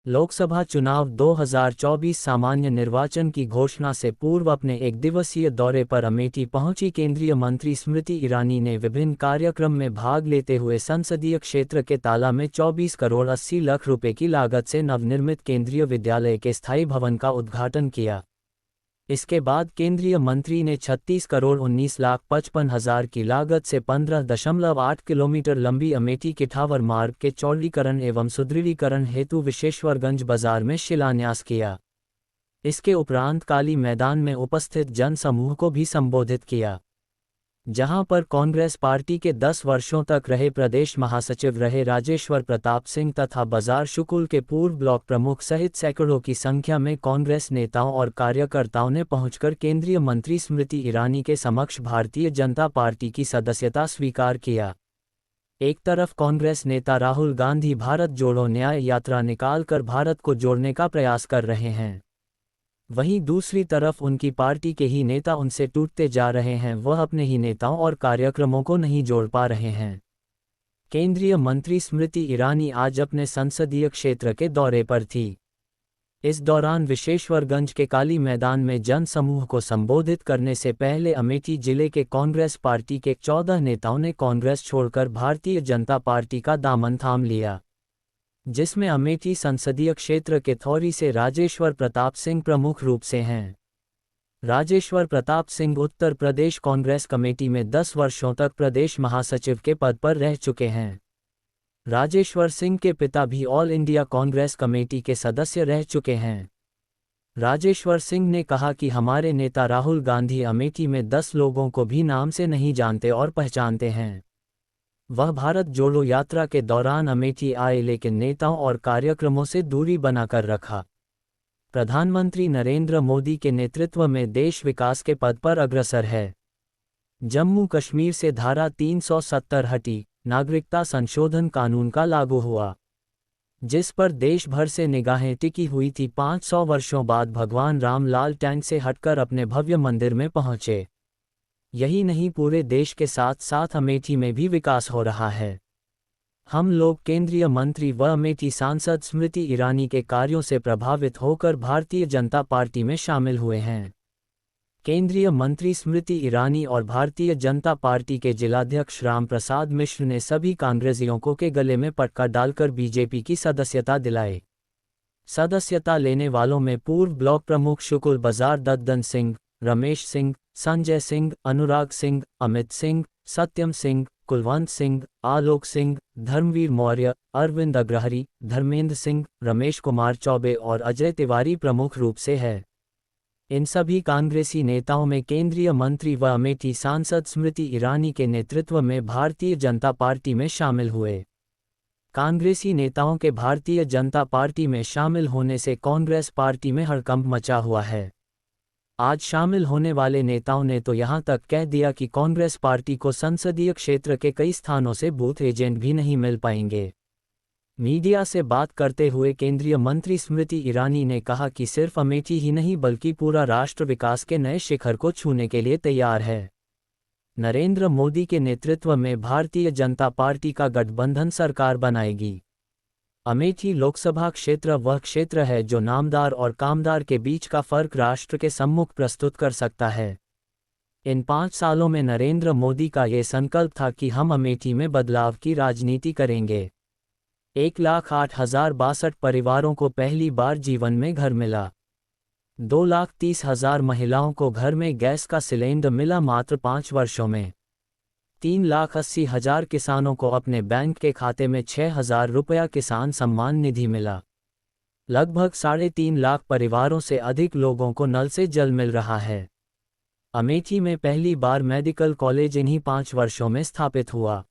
लोकसभा चुनाव 2024 सामान्य निर्वाचन की घोषणा से पूर्व अपने एक दिवसीय दौरे पर अमेठी पहुंची केंद्रीय मंत्री स्मृति ईरानी ने विभिन्न कार्यक्रम में भाग लेते हुए संसदीय क्षेत्र के ताला में 24 करोड़ 80 लाख रुपए की लागत से नवनिर्मित केंद्रीय विद्यालय के स्थायी भवन का उद्घाटन किया। इसके बाद केंद्रीय मंत्री ने 36 करोड़ 19 लाख 55 हजार की लागत से 15.8 किलोमीटर लंबी अमेठी किठावर मार्ग के चौड़ीकरण एवं सुदृढ़ीकरण हेतु विश्वेश्वरगंज बाजार में शिलान्यास किया। इसके उपरांत काली मैदान में उपस्थित जन समूह को भी संबोधित किया, जहां पर कांग्रेस पार्टी के 10 वर्षों तक रहे प्रदेश महासचिव रहे राजेश्वर प्रताप सिंह तथा बाजार शुकुल के पूर्व ब्लॉक प्रमुख सहित सैकड़ों की संख्या में कांग्रेस नेताओं और कार्यकर्ताओं ने पहुंचकर केंद्रीय मंत्री स्मृति ईरानी के समक्ष भारतीय जनता पार्टी की सदस्यता स्वीकार किया। एक तरफ कांग्रेस नेता राहुल गांधी भारत जोड़ो न्याय यात्रा निकालकर भारत को जोड़ने का प्रयास कर रहे हैं, वहीं दूसरी तरफ उनकी पार्टी के ही नेता उनसे टूटते जा रहे हैं, वह अपने ही नेताओं और कार्यक्रमों को नहीं जोड़ पा रहे हैं। केंद्रीय मंत्री स्मृति ईरानी आज अपने संसदीय क्षेत्र के दौरे पर थी। इस दौरान विश्वेश्वरगंज के काली मैदान में जन समूह को संबोधित करने से पहले अमेठी जिले के कांग्रेस पार्टी के 14 नेताओं ने कांग्रेस छोड़कर भारतीय जनता पार्टी का दामन थाम लिया, जिसमें अमेठी संसदीय क्षेत्र के थौरी से राजेश्वर प्रताप सिंह प्रमुख रूप से हैं। राजेश्वर प्रताप सिंह उत्तर प्रदेश कांग्रेस कमेटी में 10 वर्षों तक प्रदेश महासचिव के पद पर रह चुके हैं। राजेश्वर सिंह के पिता भी ऑल इंडिया कांग्रेस कमेटी के सदस्य रह चुके हैं। राजेश्वर सिंह ने कहा कि हमारे नेता राहुल गांधी अमेठी में 10 लोगों को भी नाम से नहीं जानते और पहचानते हैं। वह भारत जोड़ो यात्रा के दौरान अमेठी आए लेकिन नेताओं और कार्यक्रमों से दूरी बनाकर रखा। प्रधानमंत्री नरेंद्र मोदी के नेतृत्व में देश विकास के पथ पर अग्रसर है। जम्मू कश्मीर से धारा 370 हटी, नागरिकता संशोधन कानून का लागू हुआ, जिस पर देश भर से निगाहें टिकी हुई थी। 500 वर्षों बाद भगवान राम लाल टैंक से हटकर अपने भव्य मंदिर में पहुंचे। यही नहीं, पूरे देश के साथ साथ अमेठी में भी विकास हो रहा है। हम लोग केंद्रीय मंत्री व अमेठी सांसद स्मृति ईरानी के कार्यों से प्रभावित होकर भारतीय जनता पार्टी में शामिल हुए हैं। केंद्रीय मंत्री स्मृति ईरानी और भारतीय जनता पार्टी के जिलाध्यक्ष राम प्रसाद मिश्र ने सभी कांग्रेसियों को के गले में पटका डालकर बीजेपी की सदस्यता दिलाई। सदस्यता लेने वालों में पूर्व ब्लॉक प्रमुख शुकुल बाजार दद्दन सिंह, रमेश सिंह, संजय सिंह, अनुराग सिंह, अमित सिंह, सत्यम सिंह, कुलवंत सिंह, आलोक सिंह, धर्मवीर मौर्य, अरविंद अग्रहरी, धर्मेंद्र सिंह, रमेश कुमार चौबे और अजय तिवारी प्रमुख रूप से है। इन सभी कांग्रेसी नेताओं में केंद्रीय मंत्री व अमेठी सांसद स्मृति ईरानी के नेतृत्व में भारतीय जनता पार्टी में शामिल हुए। कांग्रेसी नेताओं के भारतीय जनता पार्टी में शामिल होने से कांग्रेस पार्टी में हड़कंप मचा हुआ है। आज शामिल होने वाले नेताओं ने तो यहां तक कह दिया कि कांग्रेस पार्टी को संसदीय क्षेत्र के कई स्थानों से बूथ एजेंट भी नहीं मिल पाएंगे। मीडिया से बात करते हुए केंद्रीय मंत्री स्मृति ईरानी ने कहा कि सिर्फ अमेठी ही नहीं बल्कि पूरा राष्ट्र विकास के नए शिखर को छूने के लिए तैयार है। नरेंद्र मोदी के नेतृत्व में भारतीय जनता पार्टी का गठबंधन सरकार बनाएगी। अमेठी लोकसभा क्षेत्र वह क्षेत्र है जो नामदार और कामदार के बीच का फर्क राष्ट्र के सम्मुख प्रस्तुत कर सकता है। इन 5 सालों में नरेंद्र मोदी का ये संकल्प था कि हम अमेठी में बदलाव की राजनीति करेंगे। 1,08,062 परिवारों को पहली बार जीवन में घर मिला। 2,30,000 महिलाओं को घर में गैस का सिलेंडर मिला मात्र 5 वर्षों में। 3,80,000 किसानों को अपने बैंक के खाते में 6,000 रुपया किसान सम्मान निधि मिला। लगभग 3.5 लाख परिवारों से अधिक लोगों को नल से जल मिल रहा है। अमेठी में पहली बार मेडिकल कॉलेज इन्हीं 5 वर्षों में स्थापित हुआ।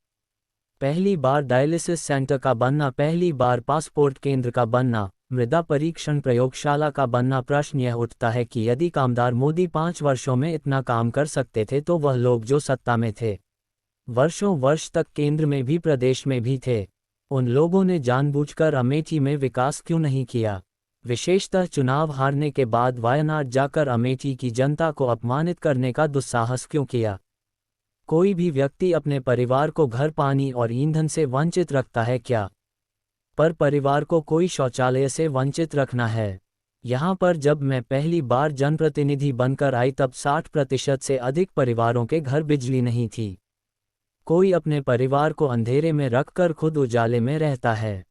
पहली बार डायलिसिस सेंटर का बनना, पहली बार पासपोर्ट केंद्र का बनना, मृदा परीक्षण प्रयोगशाला का बनना। प्रश्न यह उठता है कि यदि कामदार मोदी 5 वर्षों में इतना काम कर सकते थे तो वह लोग जो सत्ता में थे, वर्षों वर्ष तक केंद्र में भी प्रदेश में भी थे, उन लोगों ने जानबूझकर अमेठी में विकास क्यों नहीं किया? विशेषतः चुनाव हारने के बाद वायनाड जाकर अमेठी की जनता को अपमानित करने का दुस्साहस क्यों किया? कोई भी व्यक्ति अपने परिवार को घर, पानी और ईंधन से वंचित रखता है क्या? पर परिवार को कोई शौचालय से वंचित रखना है। यहाँ पर जब मैं पहली बार जनप्रतिनिधि बनकर आई तब 60% से अधिक परिवारों के घर बिजली नहीं थी। कोई अपने परिवार को अंधेरे में रखकर खुद उजाले में रहता है।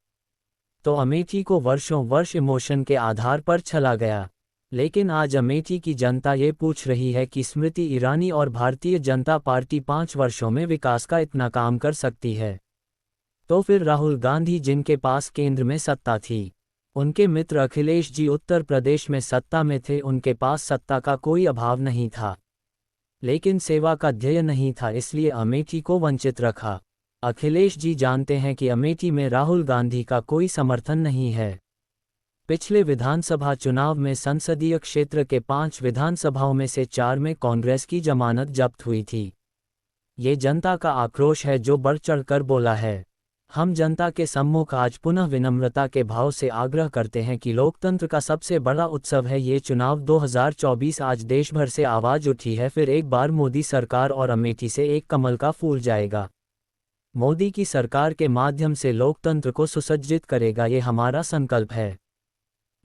तो अमेठी को वर्षों वर्ष इमोशन के आधार पर चला गया। लेकिन आज अमेठी की जनता ये पूछ रही है कि स्मृति ईरानी और भारतीय जनता पार्टी 5 वर्षों में विकास का इतना काम कर सकती है, तो फिर राहुल गांधी जिनके पास केंद्र में सत्ता थी, उनके मित्र अखिलेश जी उत्तर प्रदेश में सत्ता में थे, उनके पास सत्ता का कोई अभाव नहीं था, लेकिन सेवा का ध्येय नहीं था, इसलिए अमेठी को वंचित रखा। अखिलेश जी जानते हैं कि अमेठी में राहुल गांधी का कोई समर्थन नहीं है। पिछले विधानसभा चुनाव में संसदीय क्षेत्र के 5 विधानसभाओं में से 4 में कांग्रेस की जमानत जब्त हुई थी। ये जनता का आक्रोश है जो बढ़ चढ़कर बोला है। हम जनता के सम्मुख आज पुनः विनम्रता के भाव से आग्रह करते हैं कि लोकतंत्र का सबसे बड़ा उत्सव है ये चुनाव 2024। आज देश भर से आवाज उठी है, फिर एक बार मोदी सरकार और अमेठी से एक कमल का फूल जाएगा। मोदी की सरकार के माध्यम से लोकतंत्र को सुसज्जित करेगा, ये हमारा संकल्प है।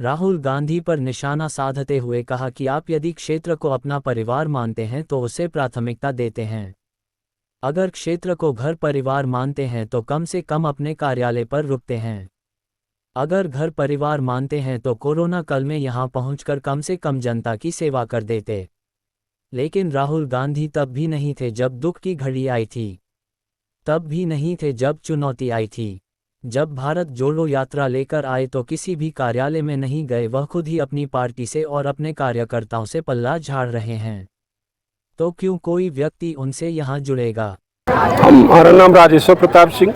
राहुल गांधी पर निशाना साधते हुए कहा कि आप यदि क्षेत्र को अपना परिवार मानते हैं तो उसे प्राथमिकता देते हैं। अगर क्षेत्र को घर परिवार मानते हैं तो कम से कम अपने कार्यालय पर रुकते हैं। अगर घर परिवार मानते हैं तो कोरोना काल में यहां पहुंचकर कम से कम जनता की सेवा कर देते। लेकिन राहुल गांधी तब भी नहीं थे जब दुख की घड़ी आई थी, तब भी नहीं थे जब चुनौती आई थी। जब भारत जोड़ो यात्रा लेकर आए तो किसी भी कार्यालय में नहीं गए, वह खुद ही अपनी पार्टी से और अपने कार्यकर्ताओं से पल्ला झाड़ रहे हैं। तो क्यों कोई व्यक्ति उनसे यहाँ जुड़ेगा? हमारा नाम राजेश्वर प्रताप सिंह,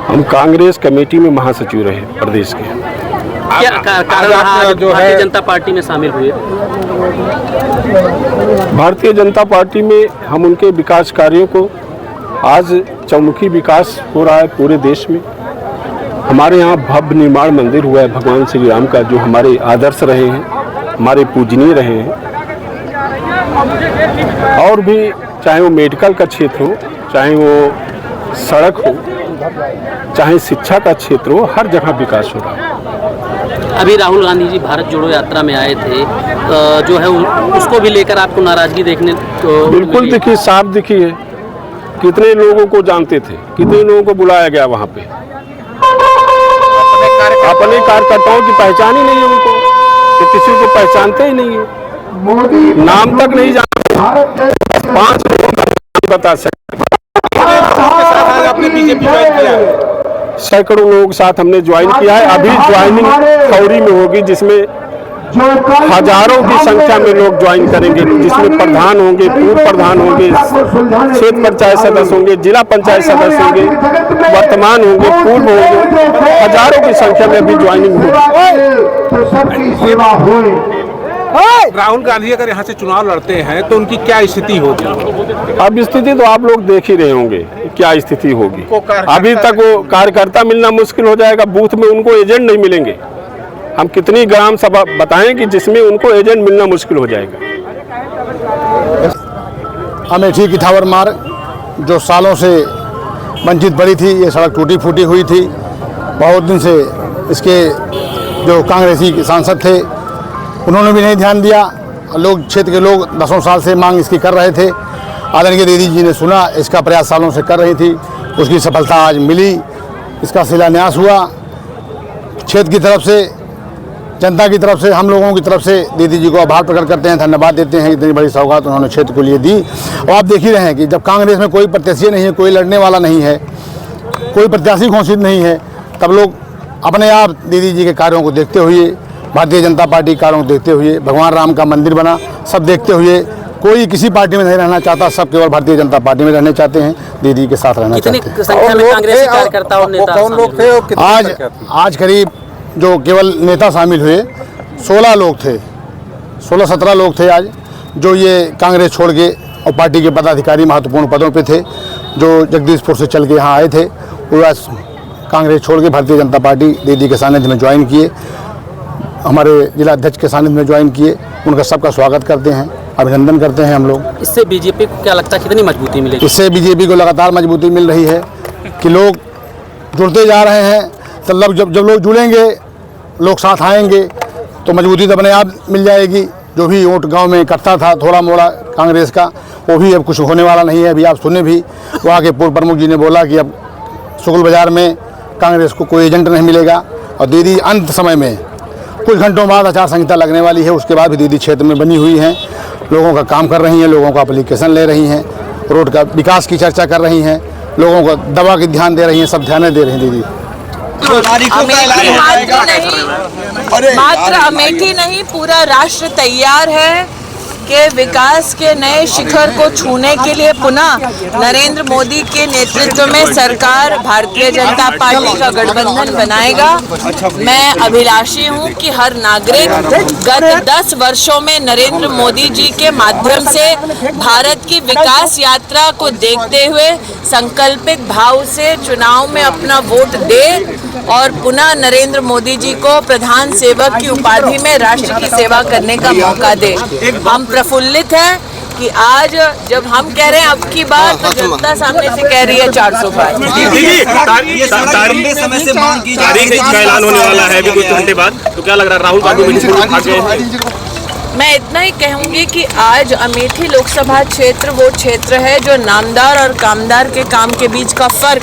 हम कांग्रेस कमेटी में महासचिव रहे प्रदेश के। क्या कारण रहा जो भारतीय जनता पार्टी में शामिल हुए? भारतीय जनता पार्टी में हम उनके विकास कार्यों को, आज चौमुखी विकास हो रहा है पूरे देश में। हमारे यहाँ भव्य निर्माण मंदिर हुआ है भगवान श्री राम का, जो हमारे आदर्श रहे हैं, हमारे पूजनीय रहे हैं। और भी चाहे वो मेडिकल का क्षेत्र हो, चाहे वो सड़क हो, चाहे शिक्षा का क्षेत्र हो, हर जगह विकास हो रहा है। अभी राहुल गांधी जी भारत जोड़ो यात्रा में आए थे, जो है उसको भी लेकर आपको नाराजगी देखने तो बिल्कुल दिखी, साफ दिखी है। कितने लोगों को जानते थे, कितने लोगों को बुलाया गया वहां पे, अपने कार्यकर्ताओं की पहचान ही नहीं है उनको, तो किसी को पहचानते ही नहीं है, नाम तक नहीं जानते, 5 लोगों का नहीं बता सकते। आपने बीजेपी ज्वाइन किया है? सैकड़ों लोग साथ हमने ज्वाइन किया है। अभी ज्वाइनिंग फौरी में होगी, जिसमें हजारों की संख्या में लोग ज्वाइन करेंगे, जिसमें प्रधान होंगे, पूर्व प्रधान होंगे, क्षेत्र पंचायत सदस्य होंगे, जिला पंचायत सदस्य होंगे, वर्तमान होंगे, पूर्व होंगे, हजारों की संख्या में अभी ज्वाइनिंग होगी। राहुल गांधी अगर यहाँ से चुनाव लड़ते हैं तो उनकी क्या स्थिति होगी? अब स्थिति तो आप लोग देख ही रहे होंगे क्या स्थिति होगी। अभी तक वो कार्यकर्ता मिलना मुश्किल हो जाएगा, बूथ में उनको एजेंट नहीं मिलेंगे। हम कितनी ग्राम सभा बताएं कि जिसमें उनको एजेंट मिलना मुश्किल हो जाएगा। अमेठी की टावर मार्ग जो सालों से वंचित पड़ी थी, ये सड़क टूटी फूटी हुई थी। बहुत दिन से इसके जो कांग्रेसी सांसद थे उन्होंने भी नहीं ध्यान दिया। लोग, क्षेत्र के लोग 10 साल से मांग इसकी कर रहे थे। आदरणीय दीदी जी ने सुना, इसका प्रयास सालों से कर रही थी, उसकी सफलता आज मिली। इसका शिलान्यास हुआ। क्षेत्र की तरफ से, जनता की तरफ से, हम लोगों की तरफ से दीदी जी को आभार प्रकट करते हैं, धन्यवाद देते हैं। इतनी बड़ी सौगात उन्होंने क्षेत्र को लिए दी। और आप देख ही रहे हैं कि जब कांग्रेस में कोई प्रत्याशी नहीं है, कोई लड़ने वाला नहीं है, कोई प्रत्याशी घोषित नहीं है, तब लोग अपने आप दीदी जी के कार्यों को देखते हुए, भारतीय जनता पार्टी के कार्यों को देखते हुए, भगवान राम का मंदिर बना, सब देखते हुए, कोई किसी पार्टी में नहीं रहना चाहता, सब केवल भारतीय जनता पार्टी में रहने चाहते हैं, दीदी के साथ रहना चाहते हैं। संख्या में कांग्रेसी कार्यकर्ता और नेता कौन लोग थे और आज करीब जो केवल नेता शामिल हुए 16 लोग थे, 16-17 लोग थे आज, जो ये कांग्रेस छोड़ के और पार्टी के पदाधिकारी महत्वपूर्ण पदों पे थे, जो जगदीशपुर से चल के यहाँ आए थे, वो आज कांग्रेस छोड़ के भारतीय जनता पार्टी दीदी के सानिध्य में ज्वाइन किए, हमारे जिला अध्यक्ष के सानिध्य में ज्वाइन किए। उनका सबका स्वागत करते हैं, अभिनंदन करते हैं हम लोग। इससे बीजेपी को क्या लगता है कितनी मजबूती मिलेगी? इससे बीजेपी को लगातार मजबूती मिल रही है कि लोग जुड़ते जा रहे हैं। मतलब जब जब लोग जुड़ेंगे, लोग साथ आएंगे तो मजबूती तो अपने आप मिल जाएगी। जो भी वोट गांव में इकट्ठा था थोड़ा मोड़ा कांग्रेस का, वो भी अब कुछ होने वाला नहीं है। अभी आप सुने भी वहाँ के पूर्व प्रमुख जी ने बोला कि अब शुक्ल बाज़ार में कांग्रेस को कोई एजेंट नहीं मिलेगा। और दीदी अंत समय में कुछ घंटों बाद आचार संहिता लगने वाली है, उसके बाद भी दीदी क्षेत्र में बनी हुई हैं, लोगों का काम कर रही हैं, लोगों का एप्लीकेशन ले रही हैं, रोड का विकास की चर्चा कर रही हैं, लोगों को दवा की ध्यान दे रही हैं, सब ध्यान दे रही हैं दीदी। मात्र अमेठी नहीं, पूरा राष्ट्र तैयार है कि विकास के नए शिखर को छूने के लिए पुनः नरेंद्र मोदी के नेतृत्व में सरकार भारतीय जनता पार्टी का गठबंधन बनाएगा। मैं अभिलाषी हूं कि हर नागरिक गत 10 वर्षों में नरेंद्र मोदी जी के माध्यम से भारत की विकास यात्रा को देखते हुए संकल्पित भाव से चुनाव में अपना वोट दे और पुनः नरेंद्र मोदी जी को प्रधान सेवक की उपाधि में राष्ट्र की सेवा करने का मौका दे। हम प्रफुल्लित हैं कि आज जब हम कह रहे हैं अब की बार, तो जनता सामने से कह रही है 400 पार। तारीख का ऐलान होने वाला है अभी कुछ घंटे बाद, तो क्या लग रहा है राहुल गांधी? मैं इतना ही कहूंगी कि आज अमेठी लोकसभा क्षेत्र वो क्षेत्र है जो नामदार और कामदार के काम के बीच का फर्क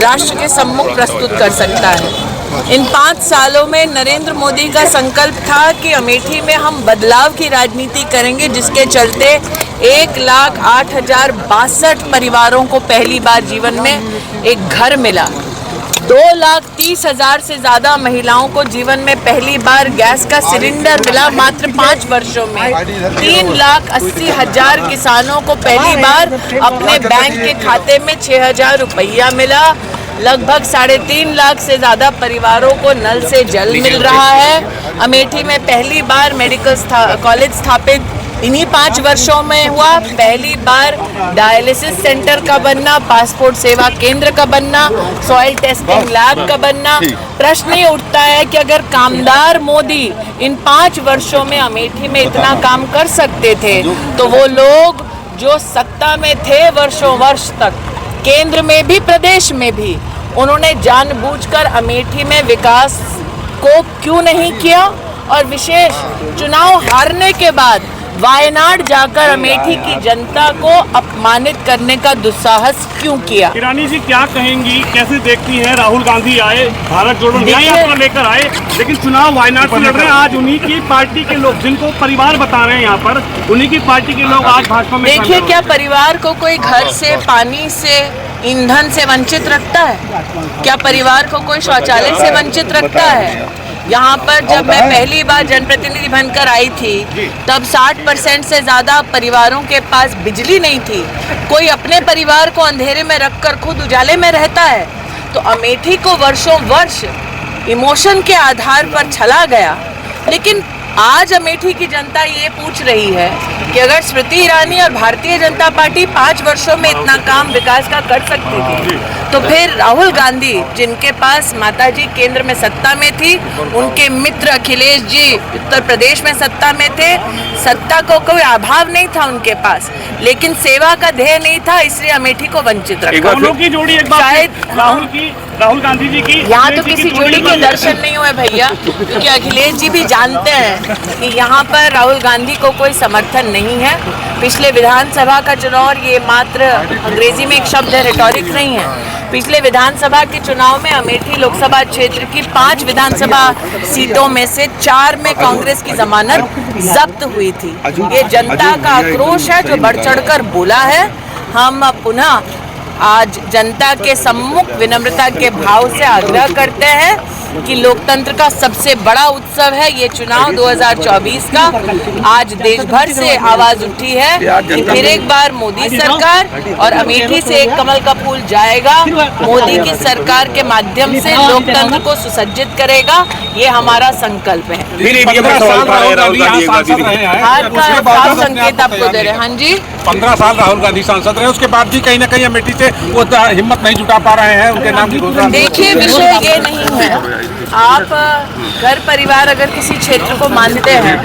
राष्ट्र के सम्मुख प्रस्तुत कर सकता है। इन 5 सालों में नरेंद्र मोदी का संकल्प था कि अमेठी में हम बदलाव की राजनीति करेंगे, जिसके चलते 1,08,062 परिवारों को पहली बार जीवन में एक घर मिला। 2,30,000 से ज्यादा महिलाओं को जीवन में पहली बार गैस का सिलेंडर मिला मात्र 5 वर्षों में। 3,80,000 किसानों को पहली बार अपने बैंक के खाते में 6,000 रुपया मिला। लगभग 3.5 लाख से ज्यादा परिवारों को नल से जल मिल रहा है। अमेठी में पहली बार मेडिकल कॉलेज स्थापित इन्हीं 5 वर्षों में हुआ। पहली बार डायलिसिस सेंटर का बनना, पासपोर्ट सेवा केंद्र का बनना, सॉइल टेस्टिंग लैब का बनना। प्रश्न ये उठता है कि अगर कामदार मोदी इन 5 वर्षों में अमेठी में इतना काम कर सकते थे, तो वो लोग जो सत्ता में थे वर्षों वर्ष तक, केंद्र में भी प्रदेश में भी, उन्होंने जानबूझकर अमेठी में विकास को क्यों नहीं किया? और विशेष चुनाव हारने के बाद वायनाड जाकर अमेठी की जनता को अपमानित करने का दुस्साहस क्यों किया? ईरानी जी क्या कहेंगी, कैसे देखती हैं? राहुल गांधी आए, भारत जोड़ो न्याय यात्रा लेकर आए, लेकिन चुनाव वायनाड से लड़ रहे हैं। आज उन्हीं की पार्टी के लोग, जिनको परिवार बता रहे हैं यहाँ पर, उन्हीं की पार्टी के लोग आज भाजपा में। देखिए, क्या परिवार को कोई घर से, पानी से, ईंधन से वंचित रखता है? क्या परिवार को कोई शौचालय से वंचित रखता है? यहाँ पर जब मैं पहली बार जनप्रतिनिधि बनकर आई थी, तब 60% से ज़्यादा परिवारों के पास बिजली नहीं थी। कोई अपने परिवार को अंधेरे में रखकर खुद उजाले में रहता है। तो अमेठी को वर्षों वर्ष इमोशन के आधार पर छला गया। लेकिन आज अमेठी की जनता ये पूछ रही है कि अगर स्मृति ईरानी और भारतीय जनता पार्टी 5 वर्षों में इतना काम विकास का कर सकती थी, तो फिर राहुल गांधी, जिनके पास माताजी केंद्र में सत्ता में थी, उनके मित्र अखिलेश जी उत्तर प्रदेश में सत्ता में थे, सत्ता को कोई अभाव नहीं था उनके पास, लेकिन सेवा का ध्येय नहीं था, इसलिए अमेठी को वंचित रखा। की जोड़ी एक बार शायद राहुल गांधी जी की, यहाँ तो किसी जोड़ी के दर्शन नहीं हुए भैया, क्योंकि अखिलेश जी भी जानते हैं कि यहाँ पर राहुल गांधी को कोई समर्थन नहीं है। पिछले विधानसभा का चुनाव, ये मात्र अंग्रेजी में एक शब्द है, रिटॉरिक नहीं है। पिछले विधानसभा के चुनाव में अमेठी लोकसभा क्षेत्र की 5 विधानसभा सीटों में से 4 में कांग्रेस की जमानत जब्त हुई थी। ये जनता का आक्रोश है जो बढ़ चढ़कर बोला है। हम पुनः आज जनता के सम्मुख विनम्रता के भाव से आग्रह करते हैं कि लोकतंत्र का सबसे बड़ा उत्सव है ये चुनाव 2024 का। आज देश भर से आवाज उठी है कि फिर एक बार मोदी सरकार, और अमेठी से एक कमल का फूल जाएगा, मोदी की सरकार के माध्यम से लोकतंत्र को सुसज्जित करेगा। ये हमारा संकल्प है। हार का साफ संकेत आपको दे रहे हैं। हाँ जी, 15 साल राहुल गांधी सांसद रहे, उसके बाद भी कहीं ना कहीं अमेठी से वो हिम्मत नहीं जुटा पा रहे हैं उनके नाम की घोषणा? देखिए, विषय ये नहीं है। आप घर परिवार अगर किसी क्षेत्र को मानते हैं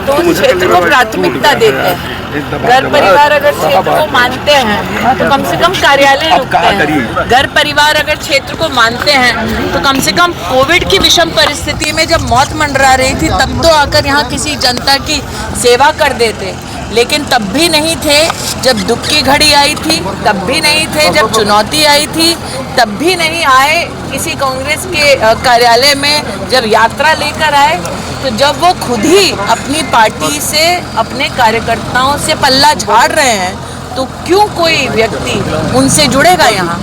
तो उस क्षेत्र को प्राथमिकता देते हैं। घर परिवार अगर क्षेत्र को मानते हैं तो कम से कम कार्यालय रुकते हैं। घर परिवार अगर क्षेत्र को मानते हैं तो कम से कम कोविड की विषम परिस्थिति में जब मौत मंडरा रही थी तब तो आकर यहाँ किसी जनता की सेवा कर देते। लेकिन तब भी नहीं थे जब दुख की घड़ी आई थी, तब भी नहीं थे जब चुनौती आई थी, तब भी नहीं आए किसी कांग्रेस के कार्यालय में जब यात्रा लेकर आए। तो जब वो खुद ही अपनी पार्टी से, अपने कार्यकर्ताओं से पल्ला झाड़ रहे हैं तो क्यों कोई व्यक्ति उनसे जुड़ेगा यहाँ?